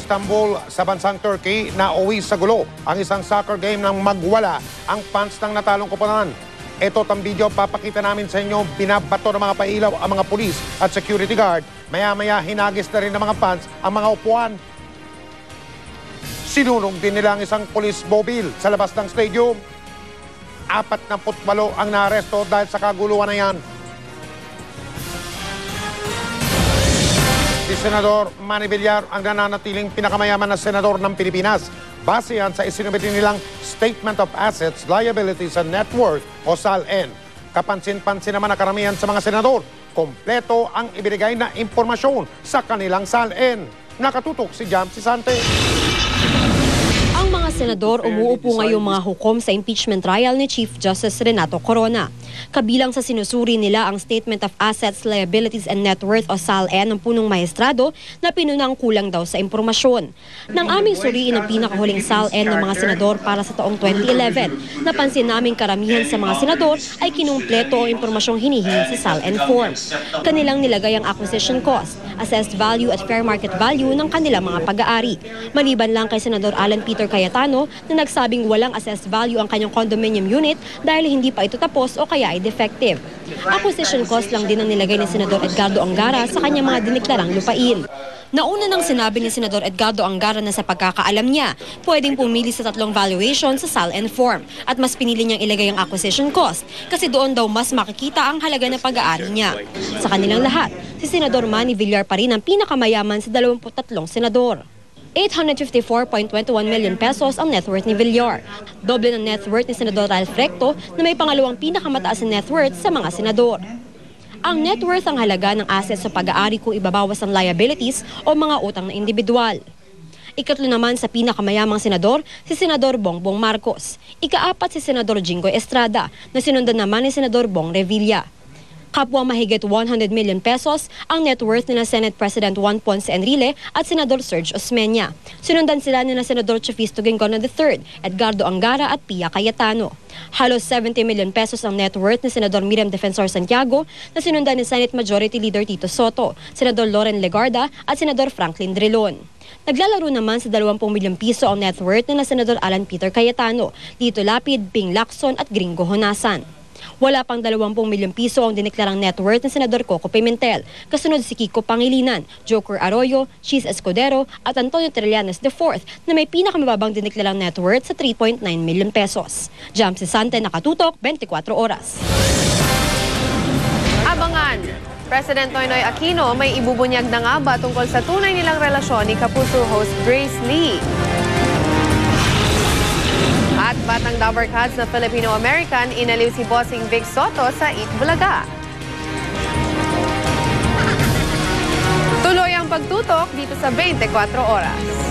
Istanbul sa bansang Turkey na uwi sa gulo ang isang soccer game nang magwala ang fans ng natalong koponan. Ito ang video, papakita namin sa inyo, binabato ng mga pailaw ang mga pulis at security guard. Maya-maya hinagis na rin ng mga fans ang mga upuan. Sinunog din nila ang isang police mobile sa labas ng stadium. 48 ang naaresto dahil sa kaguluhan na yan. Si Senador Manny Villar ang nananatiling pinakamayaman na senador ng Pilipinas. Base yan sa isinumiti nilang Statement of Assets, Liabilities and Net Worth o SALN. Kapansin-pansin naman na karamihan sa mga senador, kompleto ang ibinigay na impormasyon sa kanilang SALN. Nakatutok si Jam Sisante. Ang mga senador umuupo ngayong mga hukom sa impeachment trial ni Chief Justice Renato Corona. Kabilang sa sinusuri nila ang Statement of Assets, Liabilities and Net Worth o SALN ng punong maestrado na pinunang kulang daw sa impormasyon. Nang aming suriin ang pinakahuling SALN ng mga senador para sa taong 2011, napansin naming karamihan sa mga senador ay kinumpleto ang impormasyong hinihingi sa SALN form. Kanilang nilagay ang acquisition cost, assessed value at fair market value ng kanilang mga pag-aari. Maliban lang kay Senador Alan Peter Cayetano na nagsabing walang assessed value ang kanyang condominium unit dahil hindi pa ito tapos o kaya ay defective. Acquisition cost lang din ang nilagay ni Senador Edgardo Angara sa kanyang mga diniklarang lupain. Nauna nang sinabi ni Senador Edgardo Angara na sa pagkakaalam niya, pwedeng pumili sa 3 valuation sa SALN form at mas pinili niyang ilagay ang acquisition cost kasi doon daw mas makikita ang halaga ng pag-aari niya. Sa kanilang lahat, si Senador Manny Villar pa rin ang pinakamayaman sa 23 senador. 854.21 million pesos ang net worth ni Villar. Doble ng net worth ni Senador Ralph Recto na may pangalawang pinakamataas na net worth sa mga senador. Ang net worth ang halaga ng assets sa pag-aari kung ibabawas ang liabilities o mga utang na individual. Ikatlo naman sa pinakamayamang senador, si Senador Bongbong Marcos. Ika-4 si Senador Jinggoy Estrada na sinundan naman ni Senador Bong Revilla. Kapwa mahigit 100 million pesos ang net worth ni na Senate President Juan Ponce Enrile at Senador Serge Osmeña. Sinundan sila ni na Senador Chafisto Gingono III, Edgardo Angara at Pia Cayetano. Halos 70 million pesos ang net worth ni Senador Miriam Defensor Santiago na sinundan ni Senate Majority Leader Tito Soto, Senador Loren Legarda at Senador Franklin Drilon. Naglalaro naman sa 20 milyong piso ang net worth ni na Senador Alan Peter Cayetano, Lito Lapid, Ping Lacson at Gringo Honasan. Wala pang 20 milyong piso ang diniklarang net worth ng Senador Coco Pimentel, kasunod si Kiko Pangilinan, Joker Arroyo, Cheese Escudero at Antonio Trillanes IV na may pinakamababang diniklarang net worth sa 3.9 milyon pesos. Jam Sisante, nakatutok, 24 oras. Abangan! President Noynoy Aquino may ibubunyag na nga ba tungkol sa tunay nilang relasyon ni Kapuso host Grace Lee? At batang Dabber Cats na Filipino-American, inaliw si Bossing Vic Soto sa Eat Bulaga. Tuloy ang pagtutok dito sa 24 oras.